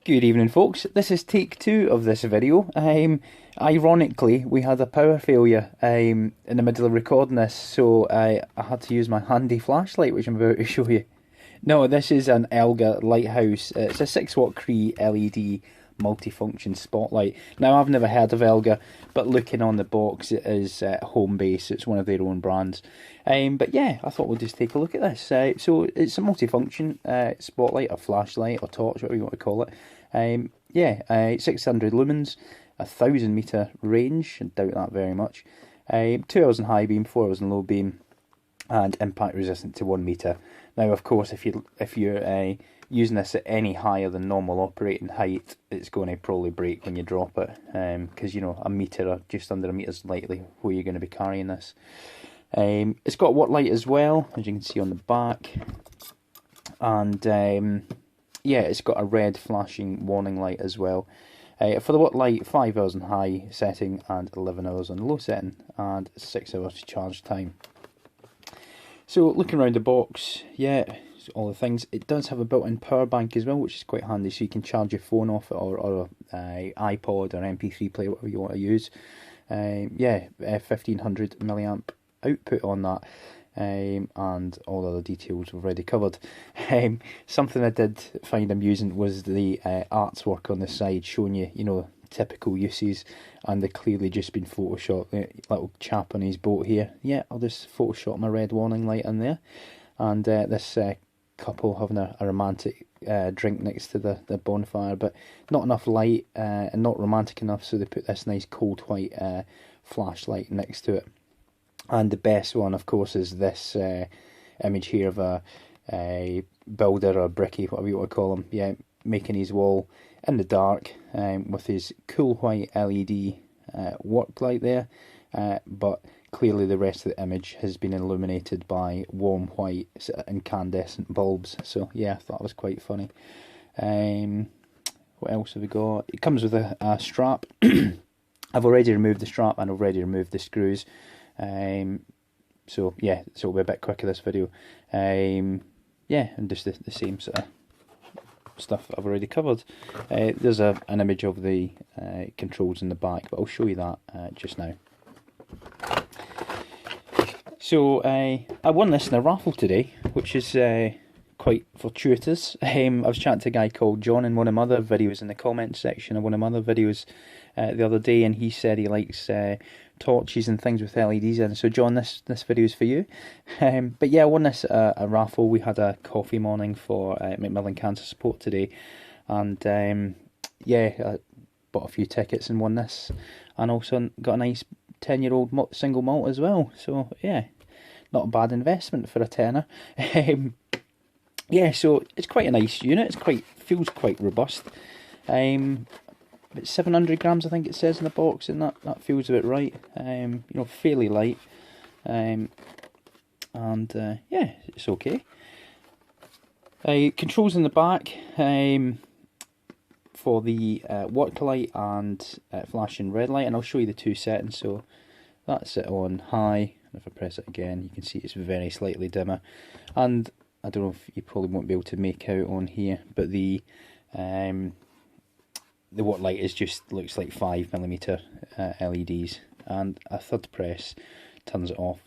Good evening, folks. This is take two of this video. Ironically, we had a power failure in the middle of recording this, so I had to use my handy flashlight, which I'm about to show you. No, this is an Elga lighthouse. It's a 6-watt Cree LED multifunction spotlight. Now, I've never heard of Elga, but looking on the box, it is home base. It's one of their own brands. But yeah, I thought we'd just take a look at this. So it's a multifunction spotlight, or flashlight, or torch, whatever you want to call it. 600 lumens, 1,000 meter range. I doubt that very much. 2 hours in high beam, 4 hours in low beam, and impact resistant to 1 meter. Now, of course, if you're using this at any higher than normal operating height, it's going to probably break when you drop it, because you know, a meter or just under a meter is likely where you're going to be carrying this. It's got a watt light as well, as you can see on the back, and yeah, it's got a red flashing warning light as well. For the watt light, 5 hours on high setting and 11 hours on low setting, and 6 hours charge time. So looking around the box, yeah, all the things. It does have a built-in power bank as well, which is quite handy, so you can charge your phone off it, or iPod or MP3 player, whatever you want to use. 1500 milliamp output on that. And all the other details we've already covered. Something I did find amusing was the artwork on the side showing you, typical uses, and they've clearly just been photoshopped. The little chap on his boat here. Yeah, I'll just photoshop my red warning light in there, and this couple having a romantic drink next to the bonfire, but not enough light and not romantic enough, so they put this nice cold white flashlight next to it. And the best one, of course, is this image here of a builder or brickie, whatever you want to call him, yeah, making his wall in the dark with his cool white LED work light there, but clearly the rest of the image has been illuminated by warm white incandescent bulbs. So yeah, I thought it was quite funny. What else have we got? It comes with a strap. I've already removed the strap and I've already removed the screws. So yeah, so it'll be a bit quicker this video. Yeah, and just the same sort of stuff I've already covered. There's an image of the controls in the back, but I'll show you that just now. So I won this in a raffle today, which is quite fortuitous. I was chatting to a guy called John in one of my other videos, in the comments section of one of my other videos the other day, and he said he likes torches and things with LEDs in. So John, this video is for you. But yeah, I won this a raffle. We had a coffee morning for Macmillan Cancer Support today, and yeah, I bought a few tickets and won this, and also got a nice 10-year-old single malt as well. So yeah, not a bad investment for a tenner. Yeah, so it's quite a nice unit. Feels quite robust. About 700 grams, I think it says in the box, and that feels a bit right. Fairly light. Yeah, it's okay. Controls in the back for the work light and flashing red light, and I'll show you the two settings. So that's it on high, and if I press it again, you can see it's very slightly dimmer. And I don't know if you probably won't be able to make out on here, but the watt light looks like 5mm LEDs, and a third press turns it off.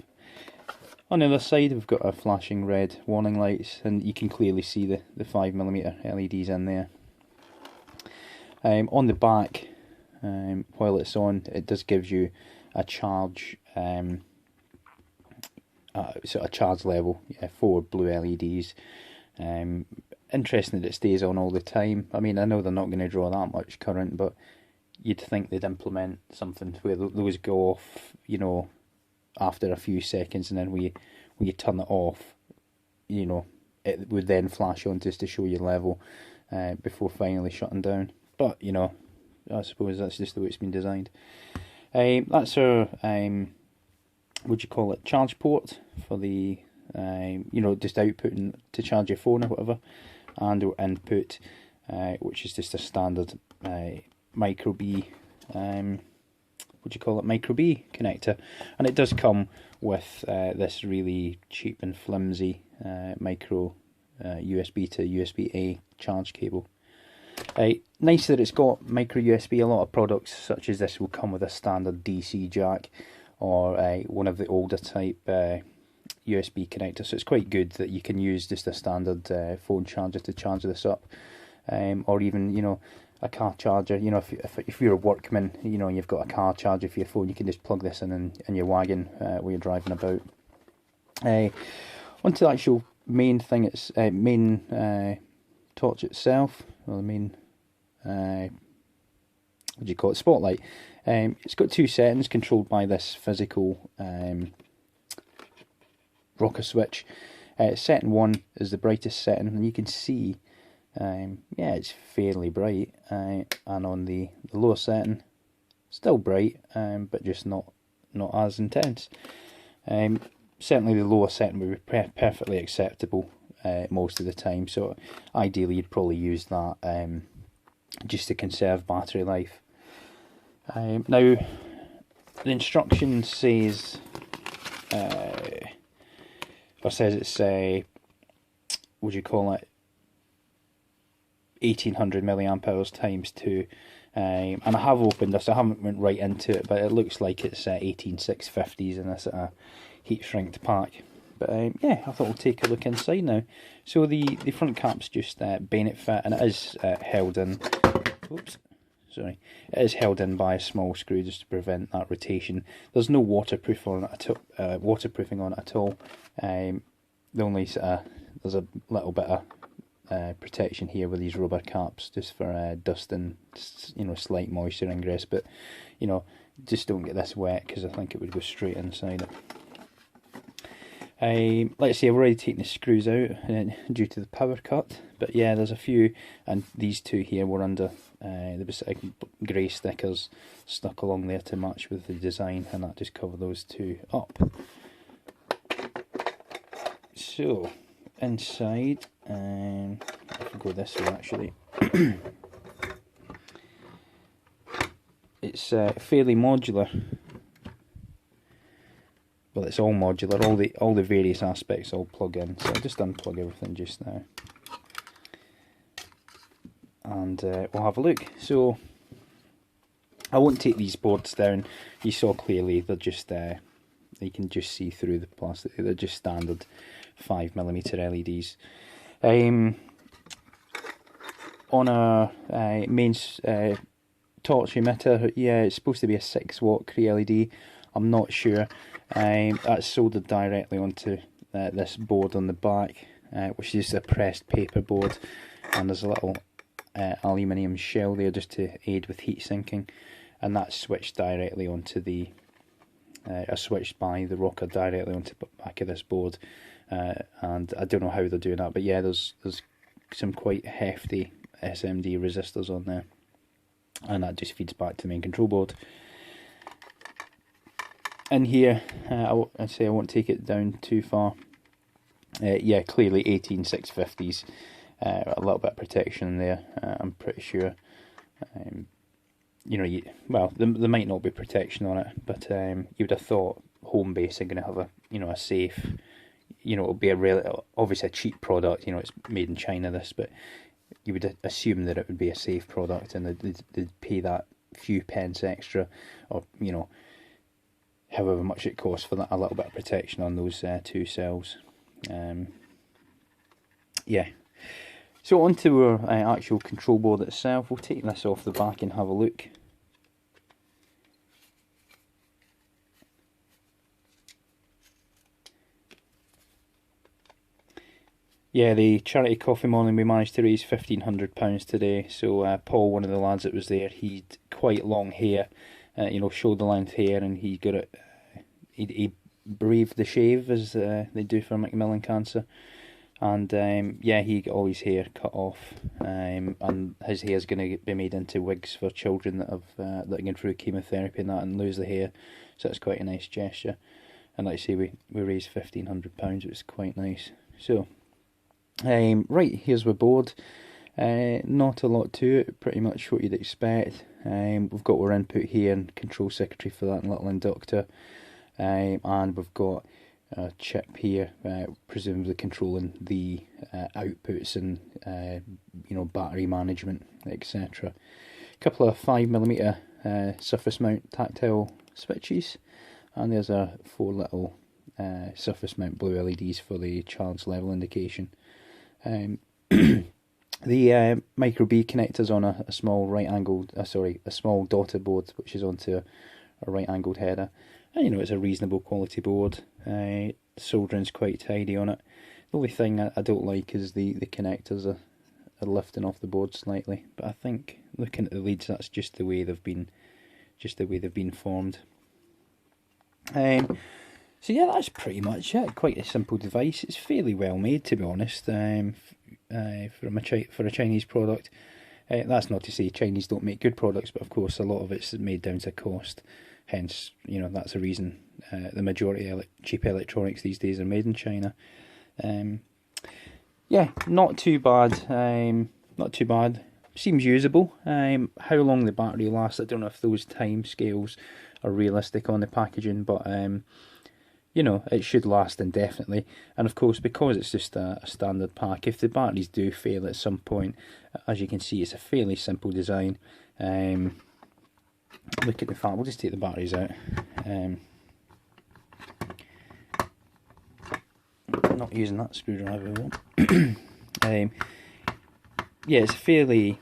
On the other side, we've got our flashing red warning lights, and you can clearly see the 5mm LEDs in there. On the back, while it's on, it does give you a charge, sort of charge level, 4 blue LEDs. Interesting that it stays on all the time. I mean, I know they're not going to draw that much current, but you'd think they'd implement something where those go off, after a few seconds, and then when you turn it off, it would then flash on just to show you level before finally shutting down. But I suppose that's just the way it's been designed. That's our would you call it, charge port for the just outputting to charge your phone or whatever, and our input, which is just a standard micro B micro B connector, and it does come with this really cheap and flimsy micro USB to USB A charge cable. Nice that it's got micro USB. A lot of products such as this will come with a standard DC jack or one of the older type USB connectors, so it's quite good that you can use just a standard phone charger to charge this up, or even, you know, a car charger. You know, if you're a workman, you know, and you've got a car charger for your phone, you can just plug this in your wagon while you're driving about. Onto the actual main thing, it's main torch itself, or the main what do you call it, spotlight. It's got two settings controlled by this physical rocker switch. Setting 1 is the brightest setting, and you can see yeah, it's fairly bright, and on the lower setting, still bright, but just not as intense. Certainly the lower setting would be perfectly acceptable most of the time, so ideally you'd probably use that just to conserve battery life. Now the instruction says it's what do you call it, 1800 milliamp hours times 2, and I have opened this. I haven't went right into it, but it looks like it's 18650s in this heat shrinked pack. But yeah, I thought we'll take a look inside now. So the front cap's just bayonet fit, and it is held in. Oops, sorry. It is held in by a small screw just to prevent that rotation. There's no waterproofing on it at all. The only there's a little bit of protection here with these rubber caps, just for dust and, you know, slight moisture ingress. But, you know, just don't get this wet, because I think it would go straight inside it. Like I say, I've already taken the screws out due to the power cut, but yeah, there's a few, and these two here were under, there was grey stickers stuck along there to match with the design, and that just covered those two up. So, inside, I can go this way actually. It's fairly modular. Well, it's all modular. All the various aspects all plug in. So I'll just unplug everything just now, and we'll have a look. So I won't take these boards down. You saw clearly they're just you can just see through the plastic. They're just standard 5mm LEDs. On a main torch emitter, yeah, it's supposed to be a 6-watt Cree LED. I'm not sure. That's soldered directly onto this board on the back, which is a pressed paper board, and there's a little aluminium shell there just to aid with heat sinking, and that's switched directly onto the switched by the rocker directly onto the back of this board, and I don't know how they're doing that, but yeah, there's some quite hefty SMD resistors on there, and that just feeds back to the main control board. In here, I'd say I won't take it down too far. Yeah, clearly 18650s. A little bit of protection there, I'm pretty sure. You know, well, there might not be protection on it, but you would have thought home base are going to have a safe. You know, it'll be obviously a cheap product. You know, it's made in China, this, but you would assume that it would be a safe product, and they'd pay that few pence extra, or, you know, however much it costs for that, a little bit of protection on those two cells. Yeah. So onto our actual control board itself. We'll take this off the back and have a look. Yeah, the charity coffee morning, we managed to raise £1,500 today. So Paul, one of the lads that was there, he'd quite long hair, you know, shoulder length hair, and he got it. He braved the shave, as they do for Macmillan cancer, and yeah, he got all his hair cut off, and his hair is going to be made into wigs for children that are going through chemotherapy and that, and lose the hair. So that's quite a nice gesture. And like I say, we raised £1,500, which is quite nice. So. Right, here's the board. Not a lot to it, pretty much what you'd expect. We've got our input here and control circuitry for that, and little inductor. And we've got chip here, presumably controlling the outputs and battery management, etc. A couple of 5mm surface mount tactile switches, and there's 4 little surface mount blue LEDs for the charge level indication. The micro B connectors on a small a small dotted board, which is onto a right angled header. And it's a reasonable quality board. Soldering's quite tidy on it. The only thing I don't like is the connectors are lifting off the board slightly. But I think looking at the leads, that's just the way they've been formed. So yeah, that's pretty much it. Quite a simple device. It's fairly well made, to be honest. For a Chinese product. That's not to say Chinese don't make good products, but of course a lot of it's made down to cost. Hence, that's a reason the majority of cheap electronics these days are made in China. Yeah, not too bad. Not too bad. Seems usable. How long the battery lasts, I don't know if those time scales are realistic on the packaging, but it should last indefinitely. And of course, because it's just a standard pack, if the batteries do fail at some point, as you can see, it's a fairly simple design. Look at the fact, we'll just take the batteries out. Not using that screwdriver. Yeah, it's a fairly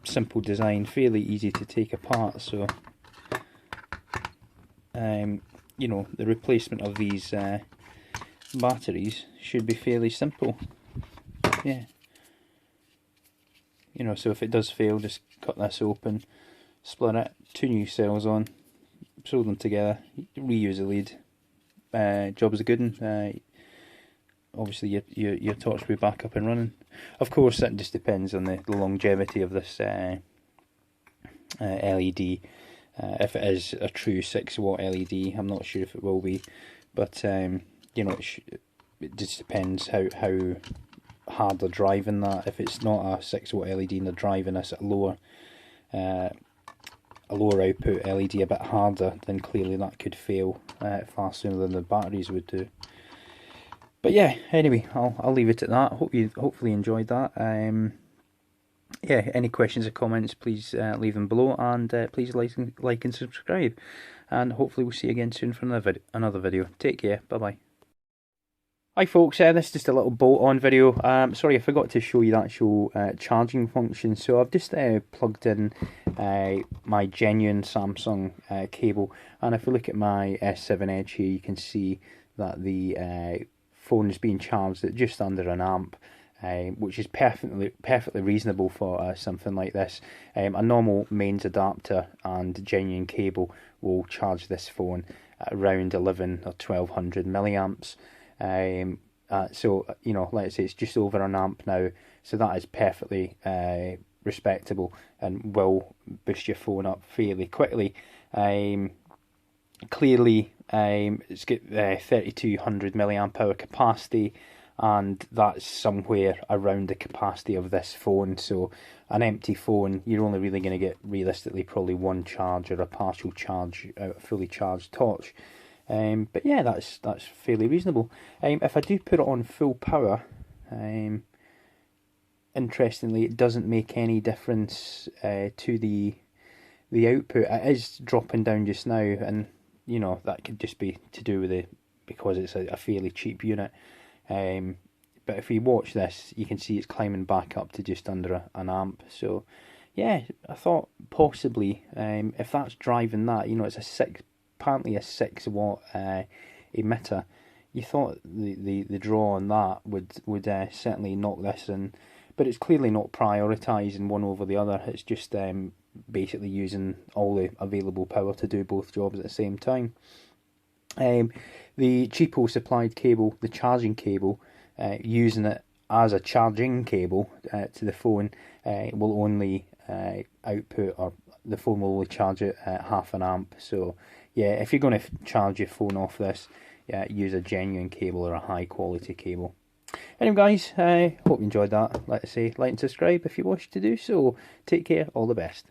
simple design, fairly easy to take apart. So, the replacement of these batteries should be fairly simple. Yeah. So if it does fail, just cut this open, split it, 2 new cells on, solder them together, reuse the lead. Job is a good one. Obviously your torch will be back up and running. Of course, that just depends on the longevity of this LED. If it is a true 6-watt LED, I'm not sure if it will be, but it just depends how hard they're driving that. If it's not a 6-watt LED and they're driving this at lower output LED a bit harder, then clearly that could fail far sooner than the batteries would do. But yeah, anyway, I'll leave it at that. Hope you hopefully enjoyed that. Yeah, any questions or comments, please leave them below, and please like and subscribe. And hopefully we'll see you again soon for another video. Take care. Bye bye. Hi folks, this is just a little bolt-on video. Sorry, I forgot to show you the actual charging function. So I've just plugged in my genuine Samsung cable, and if you look at my S7 Edge here, you can see that the phone is being charged at just under an amp, which is perfectly reasonable for something like this. A normal mains adapter and genuine cable will charge this phone at around 11 or 1200 milliamps. So let's say it's just over an amp now, so that is perfectly respectable and will boost your phone up fairly quickly. Clearly, it's got 3200 milliamp hour capacity, and that's somewhere around the capacity of this phone. So an empty phone, you're only really going to get realistically probably one charge or a partial charge out of a fully charged torch. But yeah, that's fairly reasonable. If I do put it on full power, interestingly, it doesn't make any difference to the output. It is dropping down just now, and that could just be to do with because it's a fairly cheap unit. But if we watch this, you can see it's climbing back up to just under an amp. So yeah, I thought possibly if that's driving that, it's apparently a 6-watt emitter. You thought the draw on that would certainly knock this in, but it's clearly not prioritising one over the other. It's just basically using all the available power to do both jobs at the same time. The cheapo supplied cable, the charging cable, using it as a charging cable to the phone, will only output, or the phone will only charge it at half an amp. So yeah, if you're going to charge your phone off this, use a genuine cable or a high quality cable. Anyway guys, hope you enjoyed that. Like I say, like and subscribe if you wish to do so. Take care, all the best.